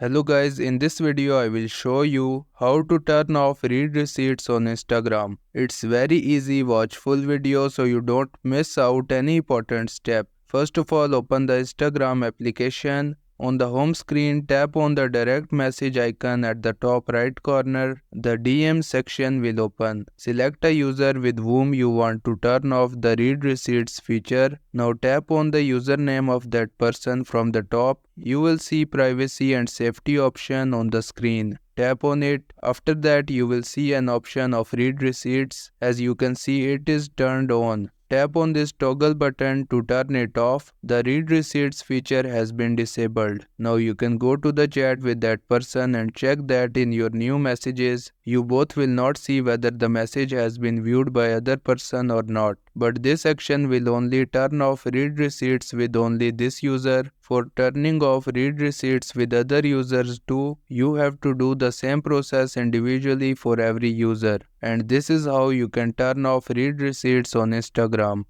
Hello guys, in this video I will show you how to turn off read receipts on Instagram. It's very easy, watch full video so you don't miss out any important step. First of all, open the Instagram application. On the home screen, tap on the direct message icon at the top right corner. The DM section will open. Select a user with whom you want to turn off the read receipts feature. Now tap on the username of that person from the top. You will see privacy and safety option on the screen. Tap on it. After that, you will see an option of read receipts. As you can see, it is turned on. Tap on this toggle button to turn it off. The read receipts feature has been disabled. Now you can go to the chat with that person and check that in your new messages, you both will not see whether the message has been viewed by other person or not. But this action will only turn off read receipts with only this user. For turning off read receipts with other users too, you have to do the same process individually for every user. And this is how you can turn off read receipts on Instagram.